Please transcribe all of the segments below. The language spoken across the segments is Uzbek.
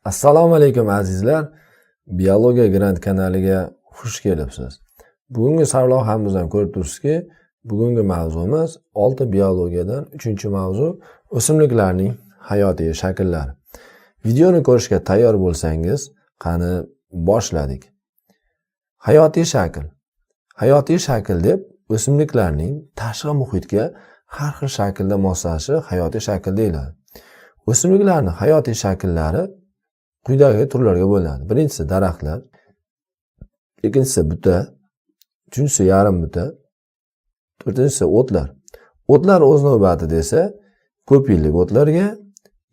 Assalomu alaykum azizlar. Biologiya Grant kanaliga xush kelibsiz. Bugungi sarlavhamizdan ko'rib turibsizki, bugungi mavzumiz 6 biologiyadan 3-mavzu o'simliklarning hayotiy shakllari. Videoni ko'rishga tayyor bo'lsangiz, qani boshladik. Hayotiy shakl. Hayotiy shakl deb o'simliklarning tashqi muhitga har xil shaklda moslashishi hayotiy shakl deyiladi. O'simliklarning hayotiy shakllari quyidagi turlarga bo'linadi. Birinchisi daraxtlar, ikkinchisi buta, uchinchisi yarim buta, to'rtinchisi o'tlar. O'tlar o'z navbatida esa ko'p yillik o'tlarga,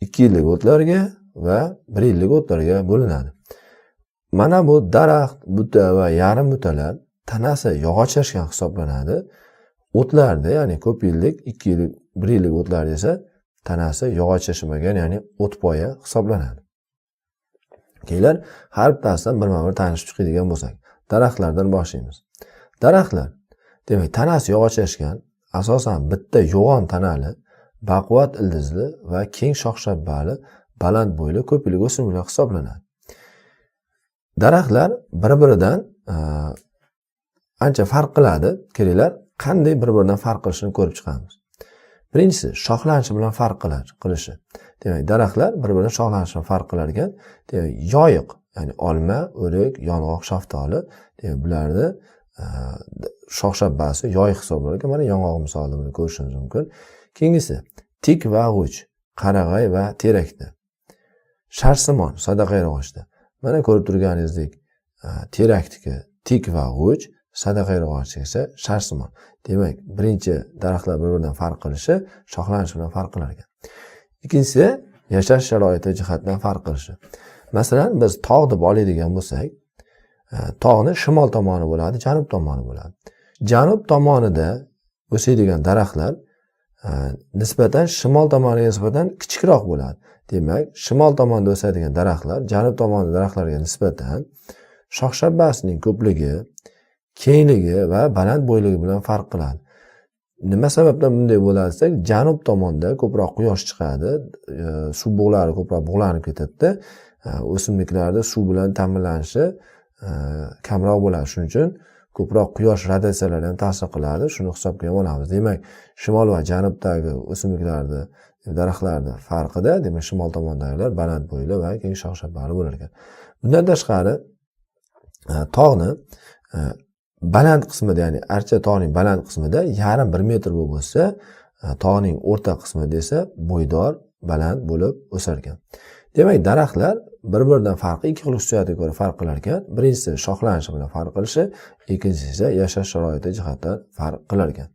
2 yillik o'tlarga va 1 yillik o'tlarga bo'linadi. Mana bu daraxt, buta va yarim butalar tanasi yog'ochlashgan hisoblanadi. O'tlarda, ya'ni ko'p yillik, 2 yillik, 1 yillik o'tlar esa tanasi yog'ochlashmagan, ya'ni o'tpoya hisoblanadi. Kelar har bittasidan birma-bir tanishib chiqadigan bo'lsak, daraxtlardan boshlaymiz. Daraxtlar, demak, tanasi yog'ochlashgan, asosan bitta yo'g'on tanali, baquvvat ildizli va keng shox-shabbali, baland bo'yli ko'p yillik o'simliklar hisoblanadi. Daraxtlar bir-biridan ancha farq qiladi. Kelinglar, qanday bir-biridan farq qilishini ko'rib chiqamiz. Birinchisi, shoxlanishi bilan farq qilishi. Demak, daraxtlar bir-biridan shoxlanishi bilan farq qilar ekan. Demak, yoyiq, ya'ni olma, o'rik, yong'oq, shaftoli, demak, bularni shox-shabbasi yoyiq hisoblanadi ekan. Mana yong'oq misolida buni ko'rishingiz mumkin. Keyingisi, tik va g'uch, qarag'ay va terakda. Sharsimon, sadaqayrog'ochda. Mana ko'rib turganingizdek, terakniki tik va g'uch, sadaqayrog'och esa sharsimon. Demak, birinchi daraxtlar bir-biridan farq qilishi shoxlanish bilan farq qilar ekan. Ikkinchisi, yashash sharoiti jihatdan farq qilishi. Masalan, biz tog' deb oladigan bo'lsak, tog'ni shimol tomoni bo'ladi, janub tomoni bo'ladi. Janub tomonida o'sadigan daraxtlar nisbatan shimol tomoniga nisbatan kichikroq bo'ladi. Demak, shimol tomonda o'sadigan daraxtlar janub tomoni daraxtlarga nisbatan shox-shabbasining ko'pligi, kengligi va baland bo'yligi bilan farq qiladi. Nima sababdan bunday bo'ladi desak, janub tomonda ko'proq quyosh chiqadi, suv bug'lari ko'proq bug'lanib ketadi. O'simliklarda suv bilan ta'minlanishi kamroq bo'ladi. Shuning uchun ko'proq quyosh radiatsiyalari ham ta'sir qiladi. Shuni hisobga olamiz. Demak, shimol va janubdagi o'simliklarda, daraxtlarda farqida, demak, shimol tomondagilar baland bo'yli va keng shox-shabbali bo'lar ekan. Bundan tashqari, tog'ni baland qismida, ya'ni archa tog'ning baland qismida yarim 1 metr bo'lsa, tog'ning o'rta qismida esa bo'ydor, baland bo'lib o'sar ekan. Demak, daraxtlar bir-biridan farqi ikki xil xususiyatiga ko'ra farq qilar ekan. Birinchisi shoxlanishi bilan farq qilishi, ikkinchisi esa yashash sharoiti jihatdan farq qilar ekan.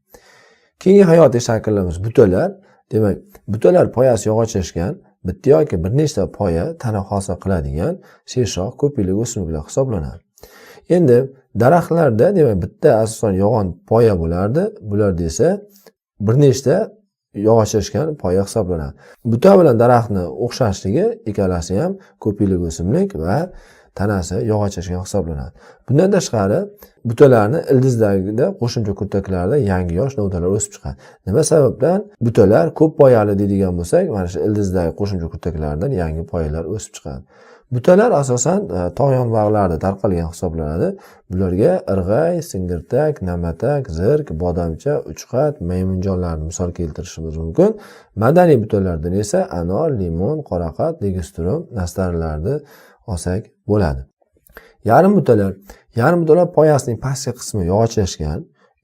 Keyingi hayotiy shakllarimiz butalar. Demak, butalar poyasi yog'ochlashgan, bitta yoki bir nechta poya tana hosil qiladigan sershox ko'p yillik o'simliklar hisoblanadi. Endi daraxtlarda, demak, bitta asosan yo'g'on poya bo'lardi. Bularda esa bir nechta yog'ochlashgan poya hisoblanadi. Buta bilan daraxtni o'xshashligi, ikkalasi ham ko'p yillik o'simlik va tanasi yog'ochlashgan hisoblanadi. Bundan tashqari, butalarni ildizdagida qo'shimcha kurtaklarda yangi yosh novdalar o'sib chiqadi. Nima sababdan? Butalar ko'p poyali deydigan bo'lsak, mana shu ildizdagi qo'shimcha kurtaklardan yangi poyalar o'sib chiqadi. Butalar asosan tog' yonbag'larida tarqalgan hisoblanadi. Bularga irg'ay, singirtak, namatak, zirk, bodamcha, uchqat, maymunjonlarni misol keltirishimiz mumkin. Madaniy butalardan esa anor, limon, qoraqat, legistrum, nastaralarni olsak bo'ladi. Yarim butalar. Yarim butalar poyasining pastki qismi yog'ochlashgan,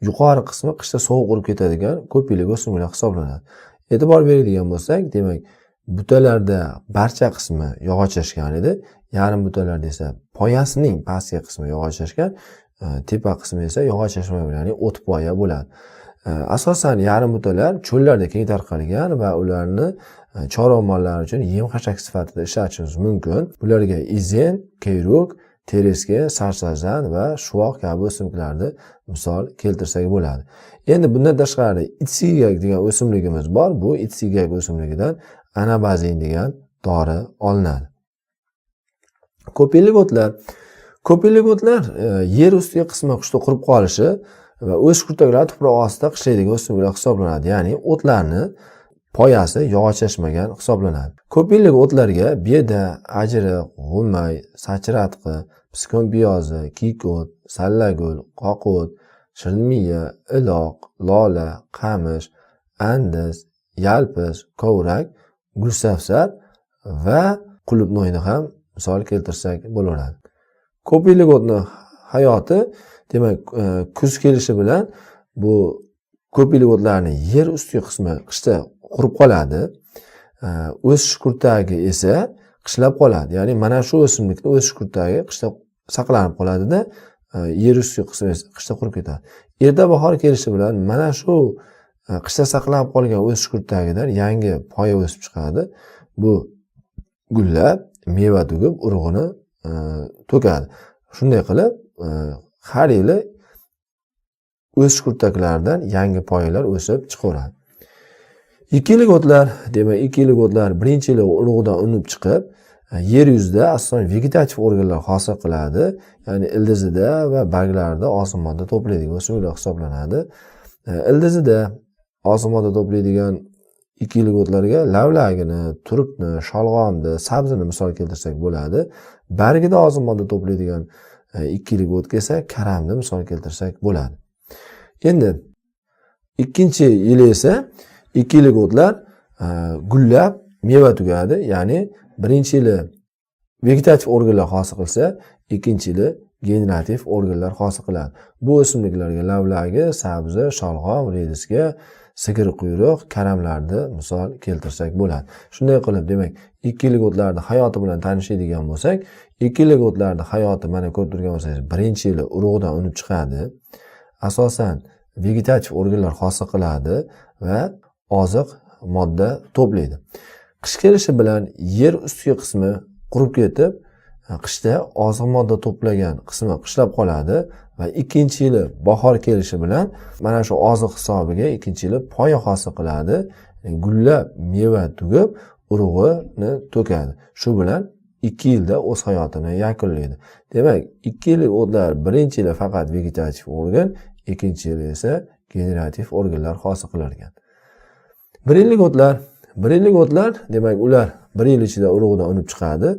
yuqori qismi qishda sovuq urib ketadigan ko'p yillik o'simliklar hisoblanadi. E'tibor beradigan bo'lsak, demak, butalarda barcha qismi yog'ochlashgan edi. Yarim butalarda esa poyasining pastki qismi yog'ochlashgan, tepa qismi esa yog'ochlashmagan, ya'ni o'tpoya bo'ladi. Asosan yarim butalar cho'llarda keng tarqalgan va ularni chorva mollari uchun yem-xashak sifatida ishlatishimiz mumkin. Bularga izen, keyruk, tereska, sarsazan va shuvoq kabi o'simliklarni misol keltirsak bo'ladi. Endi bundan tashqari itsigak degan o'simligimiz bor. Bu itsigak o'simligidan anabazin degan dori olinadi. Ko'p yillik o'tlar. Ko'p yillik o'tlar yer ustiga qisman qushda qurib qolishi va o'sish kurtaklari tuproq ostida qishlaydigan o'simliklar hisoblanadi. Ya'ni o'tlarni poyasi yog'ochlashmagan hisoblanadi. Ko'p yillik o'tlarga beda, ajriq, g'ulmay, sachiratqi, piskon piyozi, kiyik-o't, sallagul, qoqo't, shirinmiya, iloq, lola, qamish, andis, yalpiz, kovrak, gulsafsar va qulupnoyni ham misol keltirsak bo'laveradi. Ko'p yillik o'tni hayoti, demak, kuz kelishi bilan bu ko'p yillik o'tlarning yer ustki qismi qishda qurib qoladi. O'sish kurtagi esa qishlab qoladi. Ya'ni mana shu o'simlikning o'sish kurtagi qishda saqlanib qoladida, yer ustki qismi esa qishda qurib ketadi. Erta bahor kelishi bilan mana shu qishda saqlanib qolgan o'sish kurtagidan yangi poya o'sib chiqadi. Bu gullab, meva tugib, urug'ini to'kadi. Shunday qilib, har yili o'sish kurtaklaridan yangi poyalar o'sib chiqaveradi. 2 yillik o'tlar, demak 2 yillik o'tlar birinchi yili urug'idan unib chiqib, yer yuzida asosan vegetativ organlar hosil qiladi. Ya'ni ildizida va barglarida oziq modda to'playdigan o'simliklar hisoblanadi. Ildizida oziq modda to'playdigan 2 yillik o'tlarga lavlagini, turpni, sholg'omni, sabzini misol keltirsak bo'ladi. Bargida oziq modda to'playdigan 2 yillik o'tga esa karamni misol keltirsak bo'ladi. Endi ikkinchi yili esa 2 yillik o'tlar gullab meva tugadi. Ya'ni birinchi yili vegetativ organlar hosil qilsa, ikkinchi yili generativ organlar hosil qiladi. Bu o'simliklarga lavlagi, sabzi, sholg'om, rediska, sigir quyruq, karamlarni misol keltirsak bo'ladi. Shunday qilib, demak, 2 yillik o'tlarning hayoti bilan tanishadigan bo'lsak, 2 yillik o'tlarning hayoti mana ko'rib turgan bo'lsangiz, birinchi yili urug'idan unib chiqadi. Asosan vegetativ organlar hosil qiladi va oziq modda to'playdi. Qish kelishi bilan yer ustki qismi qurib ketib, qishda oziq modda to'plagan qismi qishlab qoladi va ikkinchi yili bahor kelishi bilan mana shu oziq hisobiga ikkinchi yili poya hosil qiladi. Gullab, meva tugib, urug'ini to'kadi. Shu bilan 2 yilda o'z hayotini yakunlaydi. Demak, 2 yillik o'tlar birinchi yili faqat vegetativ organ, ikkinchi yili esa generativ organlar hosil qilar ekan. 1 yillik o'tlar, demak, ular 1 yil ichida urug'idan unib chiqadi,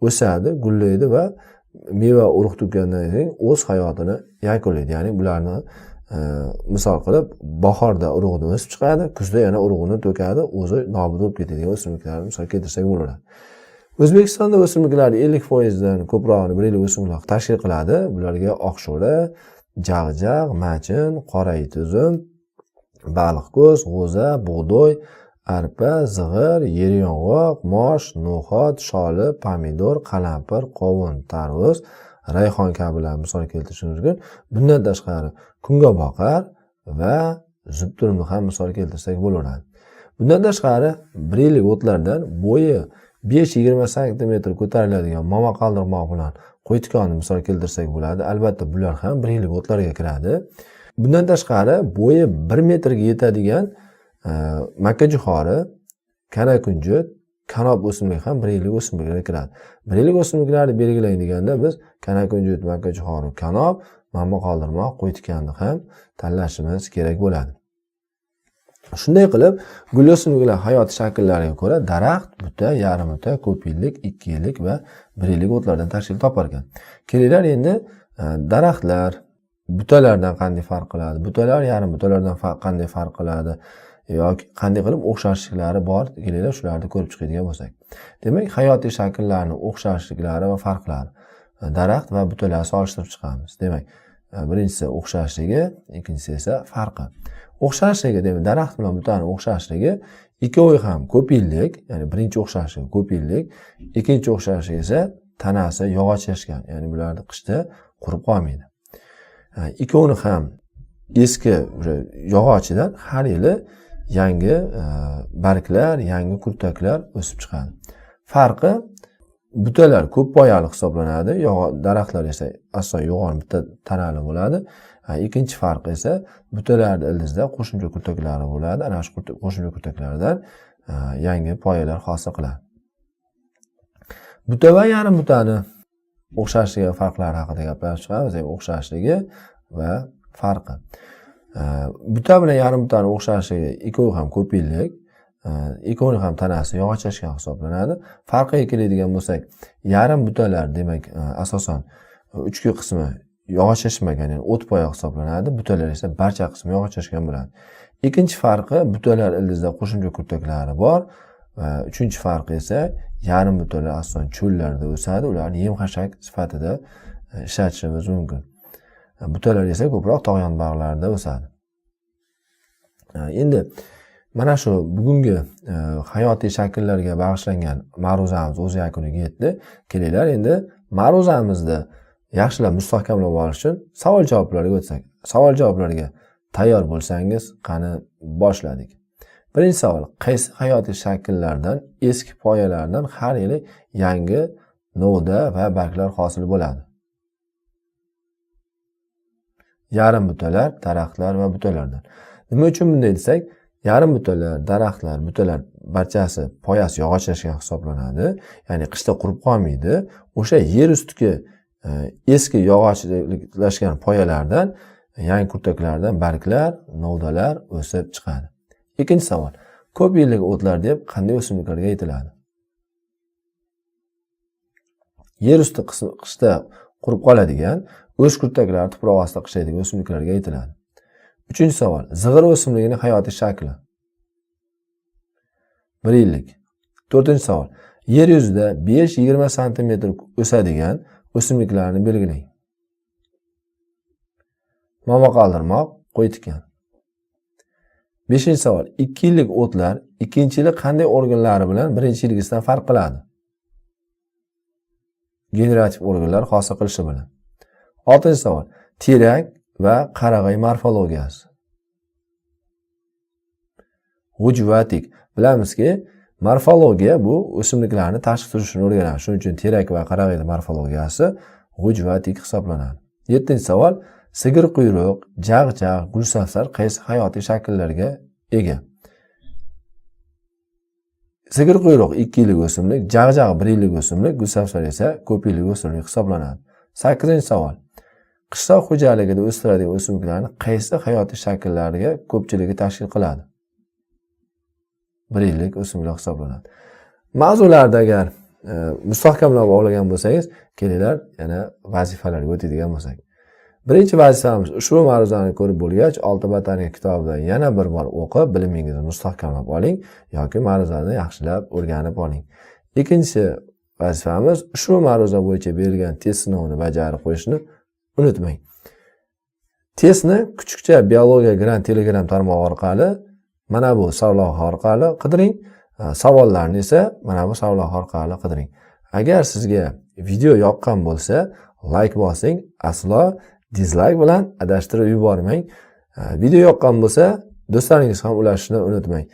o'sadi, gullaydi va meva urug' to'kkandan keyin o'z hayotini yakunlaydi. Ya'ni bularni misol qilib, bahorda urug'idan o'sib chiqadi, kuzda yana urug'ini to'kadi, o'zi nobud bo'lib ketadigan o'simliklarni misol keltirsak bo'laveradi. O'zbekistonda o'simliklarning 50% dan ko'prog'ini 1 yillik o'simliklar tashkil qiladi. Bularga oqsho'ra, jag'jag', machin, qora it uzum, baliq ko'z, g'o'za, bug'doy, arpa, zig'ir, yeryong'oq, mosh, no'xat, sholi, pomidor, qalampir, qovun, tarvuz, rayhon kabilar misol keltirish mumkin. Bundan tashqari kungaboqar va zubturni ham misol keltirsak bo'laveradi. Bundan tashqari 1 yillik o'tlardan bo'yi 5-20 cm ko'tariladigan momaqaldirmoq bilan qo'ytikonni misol keltirsak bo'ladi. Albatta bular ham 1 yillik o'tlarga kiradi. Bundan tashqari bo'yi 1 metrga yetadigan makkajo'xori, kanakunjut, kanob o'simlik ham 1 yillik o'simliklarga kiradi. 1 yillik o'simliklarni belgilaydi deganda biz kanakunjut, makkajo'xori, kanob, momaqaldirmoq, qo'ytikanni ham tanlashimiz kerak bo'ladi. Shunday qilib, gul o'simliklar hayot shakllariga ko'ra daraxt, buta, yarim buta, ko'p yillik, 2 yillik va 1 yillik o'tlardan tashkil topar ekan. Kelinglar endi daraxtlar butalardan qanday farq qiladi? Butalar yarim butalardan qanday farq qiladi? Yoki qanday qilib o'xshashliklari bor? Kelinglar shularni ko'rib chiqadigan bo'lsak. Demak, hayotiy shakllarning o'xshashliklari va farqlari. Daraxt va butalarni solishtirib chiqamiz. Demak, birinchisi o'xshashligi, ikkinchisi esa farqi. O'xshashligi, demak, daraxt bilan butaning o'xshashligi ikkovi ham ko'p yillik, ya'ni birinchi o'xshashligi ko'p yillik, ikkinchi o'xshashligi esa tanasi yog'ochlashgan, ya'ni bularni qishda qurib qolmaydi. Ikkovini ham eski yog'ochidan har yili yangi barglar, yangi kurtaklar o'sib chiqadi. Farqi, butalar ko'p poyali hisoblanadi, daraxtlar esa asosan yo'g'on bitta tanali bo'ladi. Ikkinchi farq esa butalarning ildizida qo'shimcha kurtaklari bo'ladi. Ana shu qo'shimcha kurtaklardan yangi poyalar hosil qiladi. Buta va yarim butani o'xshashligi va farqlari haqida gaplashib chiqamiz. O'xshashligi va farqi. Buta bilan yarim butani o'xshashligi ikkovi ham ko'p yillik, ikkovining ham tanasi yog'ochashgan hisoblanadi. Farqiga keladigan bo'lsak, yarim butalar demak asosan uchki qismi yog'ochashmagan, ya'ni o'tpoya hisoblanadi. Butalar esa barcha qismi yog'ochashgan bo'ladi. Ikkinchi farqi butalar ildizda qo'shimcha kurtaklari bor. Va uchinchi farqi esa yarim butalar asosan cho'llarda o'sadi. Ularni yem-xashak sifatida ishlatishimiz mumkin. Butalar esa ko'proq tog' yonbag'larida o'sadi. Endi mana shu bugungi hayotiy shakllarga bag'ishlangan ma'ruzamiz o'z yakuniga yetdi. Kelinglar endi ma'ruzamizni yaxshilab mustahkamlab olish uchun savol-javoblarga o'tsak. Savol-javoblarga tayyor bo'lsangiz, qani boshladik. Birinchi savol: qaysi hayotiy shakllardan, eski poyalardan har yili yangi novda va barglar hosil bo'ladi? Yarim butalar, daraxtlar va butalardan. Nima uchun bunday desak, yarim butalar, daraxtlar, butalar barchasi poyasi yog'ochashgan hisoblanadi. Ya'ni qishda qurib qolmaydi. O'sha yer ustiga eski yog'ochlashgan poyalardan, yangi kurtaklardan barglar, novdalar o'sib chiqadi. Ikkinchi savol: ko'p yillik o'tlar deb qanday o'simliklarga aytiladi? Yer usti qishda qurib qoladigan, o'sh kurtaklari tuproq ostida qishlaydigan o'simliklarga aytiladi. Uchinchi savol: zig'ir o'simligining hayotiy shakli. 1 yillik. To'rtinchi savol: yer yuzida 5-20 sm o'sadigan o'simliklarni belgilang. Momaqaldirmoq, qo'y tikan. 5-savol: 2 yillik o'tlar 2-yili qanday organlari bilan 1-yilgisidan farq qiladi? Generativ organlar hosil qilishi bilan. 6-savol: terak va qarag'ay morfologiyasi. G'uj va tik. Bilamizki, morfologiya bu o'simliklarni tashqi turishini o'rganadi. Shuning uchun terak va qarag'ay morfologiyasi g'uj va tik hisoblanadi. 7-savol: sigir quyruq, jag', gulsafsar qaysi hayotiy shakllarga ega? Sigir quyruq 2 yillik o'simlik, jag' 1 yillik o'simlik, gulsafsar esa ko'p yillik o'simlik hisoblanadi. 8-savol: qishloq xo'jaligida o'stiradigan o'simliklarni qaysi hayotiy shakllarga ko'pchiligi tashkil qiladi? 1 yillik o'simlik hisoblanadi. Mavzularda agar mustahkamlab olgan bo'lsangiz, kelinglar yana vazifalarga o'tadigan bo'lsak. Birinchi vazifamiz ushbu ma'ruzani ko'rib bo'lgach, Olti botanika kitobidan yana bir bor o'qib, bilimingizni mustahkamlab oling yoki ma'ruzani yaxshilab o'rganib oling. Ikkinchi vazifamiz ushbu ma'ruza bo'yicha berilgan test sinovini bajarib qo'yishni unutmang. Testni Kuchukcha biologiya grant Telegram tarmog'i orqali mana bu savol orqali qidiring. Savollarni esa mana bu savol orqali qidiring. Agar sizga video yoqqan bo'lsa, like bosing, aslo dislike bilan adashtirib yubormang. Video yoqqan bo'lsa, do'stlaringiz ham ulashishni unutmang.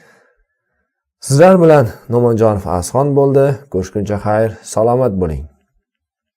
Sizlar bilan No'monjonov Asxon bo'ldi. Ko'rishguncha xayr, salomat bo'ling.